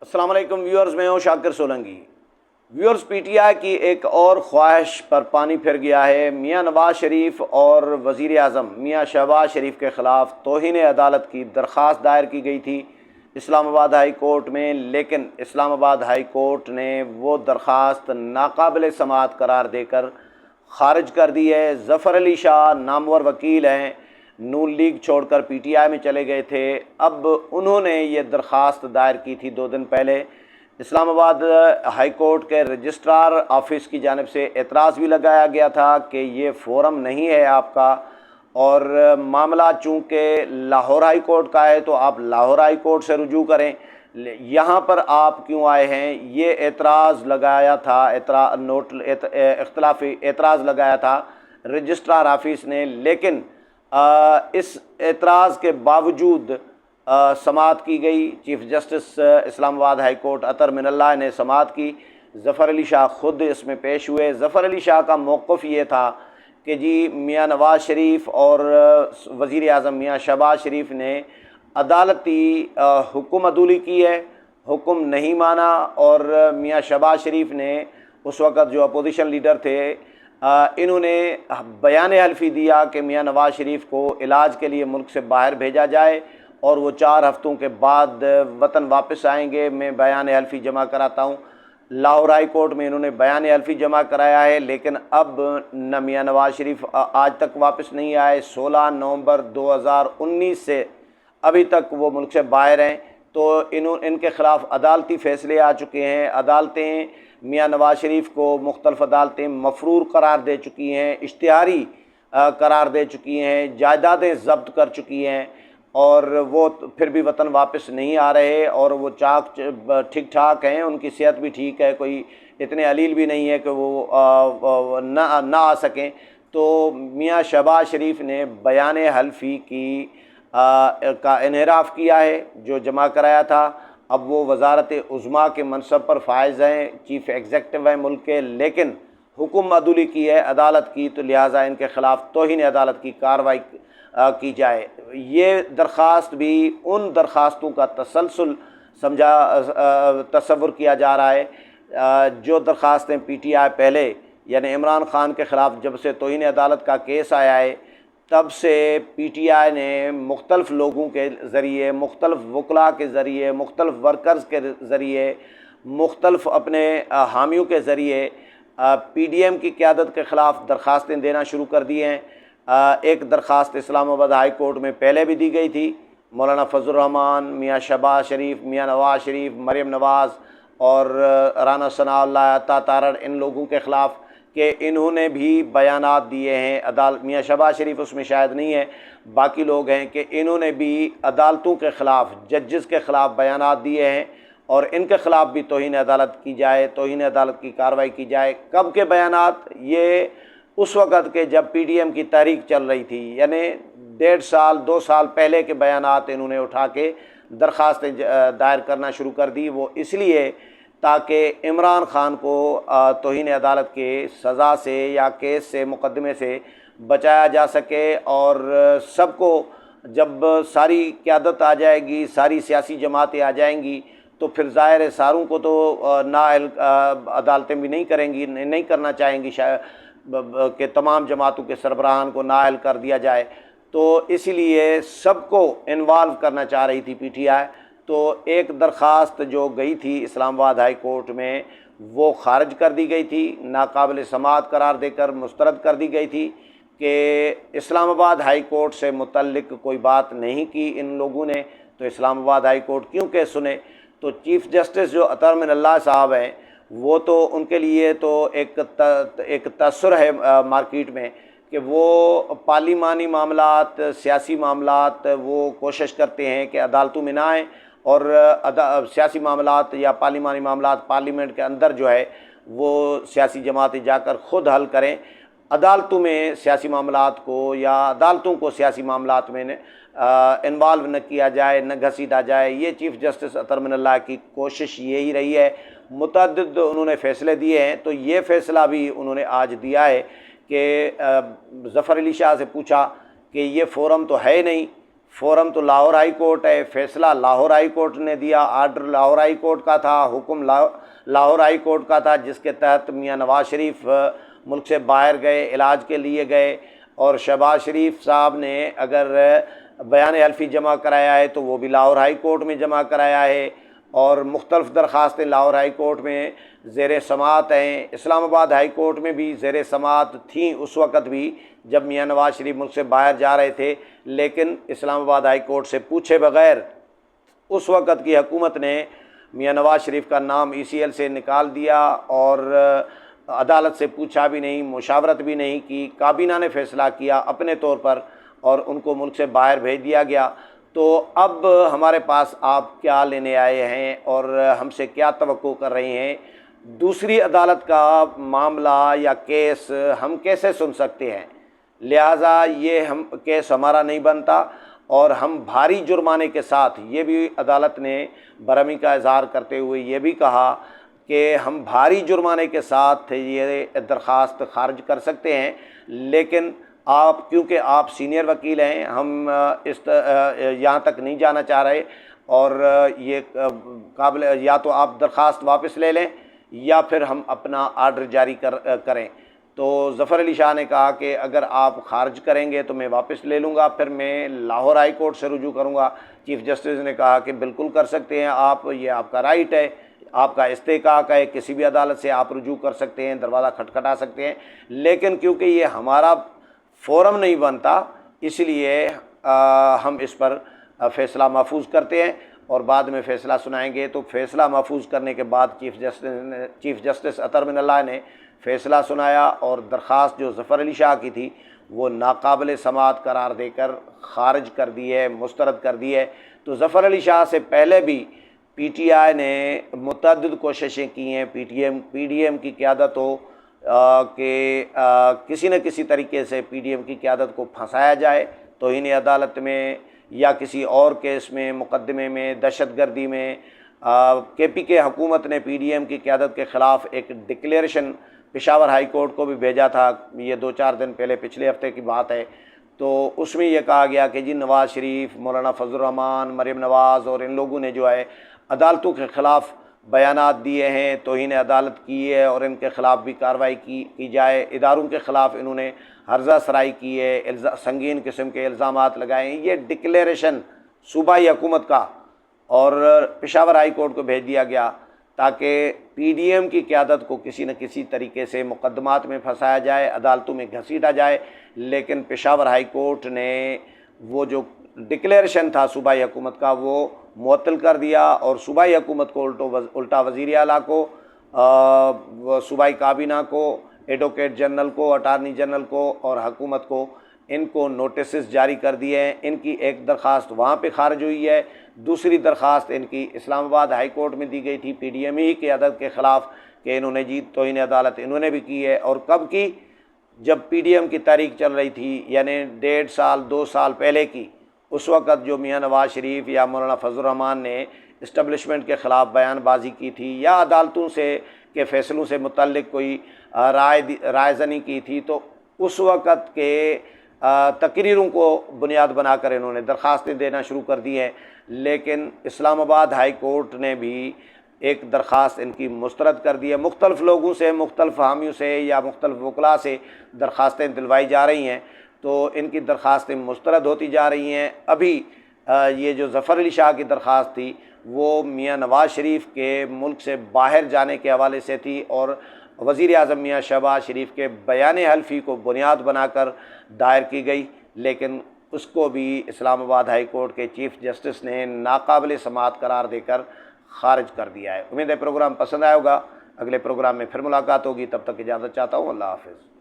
अस्सलाम वालेकुम व्यूअर्स, मैं हूँ शाकिर सोलंकी। व्यूअर्स, पीटीआई की एक और ख्वाहिश पर पानी फिर गया है। मियाँ नवाज शरीफ और वज़ीर आज़म मियाँ शहबाज शरीफ के ख़िलाफ़ तौहीन अदालत की दरख्वास्त दायर की गई थी इस्लामाबाद हाई कोर्ट में, लेकिन इस्लामाबाद हाई कोर्ट ने वो दरख्वास्त नाकाबिल समाअत करार देकर ख़ारिज कर दी है। ज़फ़र अली शाह नामवर वकील हैं, नून लीग छोड़कर पीटीआई में चले गए थे। अब उन्होंने ये दरख्वास्त दायर की थी 2 दिन पहले। इस्लामाबाद हाई कोर्ट के रजिस्ट्रार ऑफिस की जानिब से एतराज़ भी लगाया गया था कि ये फ़ोरम नहीं है आपका, और मामला चूँकि लाहौर हाई कोर्ट का है तो आप लाहौर हाई कोर्ट से रुजू करें, यहाँ पर आप क्यों आए हैं, ये एतराज़ लगाया था। इख्तलाफी एतराज़ लगाया था रजिस्ट्रार ऑफिस ने, लेकिन इस एतराज़ के बावजूद समाअत की गई। Chief justice Islamabad high court Athar Minallah ने समाअत की। ज़फ़र अली शाह ख़ुद इसमें पेश हुए। ज़फ़र अली शाह का मौक़िफ़ ये था कि जी मियाँ नवाज शरीफ और वज़ीर आज़म मियाँ शहबाज शरीफ ने अदालती हुक्म अदूली की है, हुक्म नहीं माना, और मियाँ शहबाज शरीफ ने उस वक़्त जो अपोजिशन लीडर थे इन्होंने बयान हल्फ़ी दिया कि मियाँ नवाज शरीफ को इलाज के लिए मुल्क से बाहर भेजा जाए और वो 4 हफ़्तों के बाद वतन वापस आएंगे। मैं बयान हल्फ़ी जमा कराता हूँ। लाहौर हाई कोर्ट में इन्होंने बयान हल्फ़ी जमा कराया है, लेकिन अब न मियाँ नवाज शरीफ आज तक वापस नहीं आए। 16 नवंबर 2019 से अभी तक वो मुल्क से बाहर हैं। तो इनके ख़िलाफ़ अदालती फ़ैसले आ चुके हैं। अदालतें मियाँ नवाज शरीफ को मुख्तलिफ़ अदालतें मफरूर करार दे चुकी हैं, इश्तिहारी करार दे चुकी हैं, जायदादें ज़ब्त कर चुकी हैं, और वो फिर भी वतन वापस नहीं आ रहे। और वो ठीक ठाक हैं, उनकी सेहत भी ठीक है, कोई इतने अलील भी नहीं है कि वो ना आ सकें। तो मियाँ शहबाज शरीफ ने बयान हल्फ़ी की का इन्हिराफ़ किया है जो जमा कराया था। अब वो वज़ारत उज़्मा के मनसब पर फायज़ हैं, चीफ़ एग्ज़ेक्टिव हैं मुल्क के, लेकिन हुक्म अदूली की है अदालत की, तो लिहाजा इनके ख़िलाफ़ तौहीन अदालत की कार्रवाई की जाए। ये दरख्वास्त भी उन दरख्वास्तों का तसलसल तसव्वुर किया जा रहा है जो दरख्वास्तें पीटीआई पहले यानी इमरान ख़ान के ख़िलाफ़ जब से तौहीन अदालत का केस आया है तब से पीटीआई ने मुख्तलिफ़ लोगों के ज़रिए, मुख्तलिफ़ वकला के ज़रिए, मुख्तलिफ़ वर्कर्स के ज़रिए, मुख्तलिफ़ अपने हामियों के ज़रिए पीडीएम की क़यादत के ख़िलाफ़ दरख्वास्तें देना शुरू कर दी हैं। एक दरख्वास्त इस्लामाबाद हाई कोर्ट में पहले भी दी गई थी। मौलाना फजल रहमान, मियाँ शहबाज शरीफ, मियाँ नवाज शरीफ, मरियम नवाज़ और राना सनाउल्लाह अता तारड़, इन लोगों के ख़िलाफ़ कि इन्होंने भी बयानात दिए हैं। अदालत मियाँ शहबाज शरीफ उसमें शायद नहीं है, बाकी लोग हैं, कि इन्होंने भी अदालतों के ख़िलाफ़, जजेस के ख़िलाफ़ बयानात दिए हैं और इनके ख़िलाफ़ भी तौहीन अदालत की जाए, तौहीन अदालत की कार्रवाई की जाए। कब के बयानात? ये उस वक़्त के जब पीडीएम की तहरीक चल रही थी, यानी 1.5 साल 2 साल पहले के बयानात इन्होंने उठा के दरख्वास्तें दायर करना शुरू कर दी। वो इसलिए ताकि इमरान ख़ान को तौहीन अदालत के सज़ा से या केस से, मुकदमे से बचाया जा सके, और सबको जब सारी क़यादत आ जाएगी, सारी सियासी जमातें आ जाएंगी, तो फिर ज़ाहिर है सारों को तो नाअहल अदालतें भी नहीं करेंगी, नहीं करना चाहेंगी शायद कि तमाम जमातों के सरबराहान को नाअहल कर दिया जाए। तो इसीलिए सबको इन्वॉल्व करना चाह रही थी पीटीआई। तो एक दरख्वास्त जो गई थी इस्लामाबाद हाई कोर्ट में वो ख़ारिज कर दी गई थी, नाकाबिल समाअत करार देकर मुस्तरद कर दी गई थी कि इस्लामाबाद हाई कोर्ट से मुतल्लिक कोई बात नहीं की इन लोगों ने, तो इस्लामाबाद हाई कोर्ट क्यों केस सुने। तो चीफ़ जस्टिस जो अतर मिनल्लाह साहब हैं, वो तो उनके लिए तो एक तसर है मार्केट में कि वो पार्लिमानी मामलात, सियासी मामलात वो कोशिश करते हैं कि अदालतों में ना आएँ, और सियासी मामलात या पार्लिमानी मामलात पार्लियामेंट के अंदर जो है वो सियासी जमातें जाकर ख़ुद हल करें। अदालतों में सियासी मामलात को या अदालतों को सियासी मामलात में इन्वॉल्व न किया जाए, न घसीटा जाए। ये चीफ़ जस्टिस अतर मिनल्लाह की कोशिश यही रही है। मुतअद्दिद उन्होंने फ़ैसले दिए हैं, तो ये फ़ैसला भी उन्होंने आज दिया है कि ज़फ़र अली शाह से पूछा कि ये फ़ोरम तो है नहीं, फ़ोरम तो लाहौर हाई कोर्ट है, फ़ैसला लाहौर हाई कोर्ट ने दिया, आर्डर लाहौर हाई कोर्ट का था, हुक्म लाहौर हाई कोर्ट का था, जिसके तहत मियाँ नवाज़ शरीफ मुल्क से बाहर गए, इलाज के लिए गए। और शहबाज शरीफ साहब ने अगर बयान हल्फी जमा कराया है तो वो भी लाहौर हाई कोर्ट में जमा कराया है, और मुख्तलिफ़ दरख्वास्तें लाहौर हाई कोर्ट में ज़ेर समाअत हैं। इस्लामाबाद हाई कोर्ट में भी ज़ेर समाअत थीं उस वक़्त भी जब मियाँ नवाज़ शरीफ मुल्क से बाहर जा रहे थे, लेकिन इस्लामाबाद हाई कोर्ट से पूछे बग़ैर उस वक़्त की हुकूमत ने मियाँ नवाज़ शरीफ का नाम ECL से निकाल दिया, और अदालत से पूछा भी नहीं, मुशावरत भी नहीं की, काबीना ने फ़ैसला किया अपने तौर पर और उनको मुल्क से बाहर भेज दिया गया। तो अब हमारे पास आप क्या लेने आए हैं और हमसे क्या तवक्को कर रही हैं? दूसरी अदालत का मामला या केस हम कैसे सुन सकते हैं? लिहाजा ये हम केस हमारा नहीं बनता, और हम भारी जुर्माने के साथ, ये भी अदालत ने बरहमी का इज़हार करते हुए ये भी कहा कि हम भारी जुर्माने के साथ ये दरख्वास्त खारिज कर सकते हैं, लेकिन आप, क्योंकि आप सीनियर वकील हैं, हम यहाँ तक नहीं जाना चाह रहे, और ये काबिल, या तो आप दरख्वास्त वापस ले लें या फिर हम अपना आर्डर जारी करें। तो ज़फ़र अली शाह ने कहा कि अगर आप खारिज करेंगे तो मैं वापस ले लूँगा, फिर मैं लाहौर हाई कोर्ट से रुजू करूँगा। चीफ़ जस्टिस ने कहा कि बिल्कुल कर सकते हैं आप, ये आपका राइट है, आपका इस्तेहक़ाक़ है, किसी भी अदालत से आप रुजू कर सकते हैं, दरवाज़ा खटखटा सकते हैं, लेकिन क्योंकि ये हमारा फ़ोरम नहीं बनता, इसलिए हम इस पर फ़ैसला महफूज करते हैं और बाद में फ़ैसला सुनाएंगे। तो फ़ैसला महफूज करने के बाद चीफ़ जस्टिस अतर मिनल्लाह ने फ़ैसला सुनाया, और दरख्वास्त जो ज़फ़र अली शाह की थी वो नाकाबिल समाअत करार देकर ख़ारिज कर दी है, मुस्तरद कर दी है। तो ज़फ़र अली शाह से पहले भी PTI ने मुतअद्दिद कोशिशें की हैं, PDM की क़यादत हो कि किसी न किसी तरीके से PDM की क़यादत को फंसाया जाए तौहीन अदालत में या किसी और केस में, मुकदमे में, दहशतगर्दी में। KPK हुकूमत ने PDM की क़यादत के ख़िलाफ़ एक डिक्लेरेशन पेशावर हाई कोर्ट को भी भेजा था, ये 2-4 दिन पहले, पिछले हफ्ते की बात है। तो उसमें यह कहा गया कि जी नवाज़ शरीफ, मौलाना फजल रहमान, मरीम नवाज़ और इन लोगों ने जो है अदालतों के ख़िलाफ़ बयानात दिए हैं, तौहीन अदालत की है, और इनके ख़िलाफ़ भी कार्रवाई की जाए। इदारों के ख़िलाफ़ इन्होंने हर्जा सराई की है, संगीन किस्म के इल्ज़ामात लगाए हैं। ये डिक्लेरेशन सूबाई हुकूमत का और पेशावर हाई कोर्ट को भेज दिया गया ताकि PDM की क़यादत को किसी न किसी तरीके से मुकदमात में फंसाया जाए, अदालतों में घसीटा जाए। लेकिन पेशावर हाई कोर्ट ने वो जो डिक्लेरेशन था सूबाई हुकूमत का वो मुअत्तल कर दिया, और सूबाई हुकूमत को उल्टा वज़ीर आला को, सूबाई काबीना को, एडवोकेट जनरल को, अटारनी जनरल को और हुकूमत को, इनको नोटिस जारी कर दिए हैं। इनकी एक दरख्वास्त वहाँ पे खारिज हुई है, दूसरी दरख्वास्त इनकी इस्लामाबाद हाई कोर्ट में दी गई थी PDM ही के अदद के ख़िलाफ़ कि इन्होंने जीत तौहीन अदालत इन्होंने भी की है। और कब की? जब PDM की तारीख चल रही थी, यानी 1.5 साल 2 साल पहले की। उस वक़्त जो मियाँ नवाज़ शरीफ या मौलाना फजल रहमान ने इस्टबलिशमेंट के ख़िलाफ़ बयानबाजी की थी या अदालतों से के फ़ैसलों से मुतल्लिक़ कोई रायज़नी की थी, तो उस वक़्त के तकरीरों को बुनियाद बनाकर इन्होंने दरख्वास्तें देना शुरू कर दी हैं। लेकिन इस्लामाबाद हाई कोर्ट ने भी एक दरख्वास्त इनकी मुस्तरद कर दी है। मुख्तलिफ़ लोगों से, मुख्तलिफ़ हामियों से या मुख्तलिफ़ वकला से दरख्वास्तें दिलवाई जा रही हैं, तो इनकी दरख्वास्तें मुस्तरद होती जा रही हैं। अभी ये जो ज़फ़र अली शाह की दरख्वास्त थी वो मियाँ नवाज़ शरीफ के मुल्क से बाहर जाने के हवाले से थी, और वज़ीर आज़म मियाँ शहबाज शरीफ के बयान हल्फी को बुनियाद बनाकर दायर की गई। लेकिन उसको भी इस्लामाबाद हाई कोर्ट के चीफ़ जस्टिस ने नाकाबिल समाअत करार देकर ख़ारिज कर दिया है। उम्मीद है प्रोग्राम पसंद आया होगा। अगले प्रोग्राम में फिर मुलाकात होगी, तब तक इजाज़त चाहता हूँ। अल्लाह हाफ़िज़।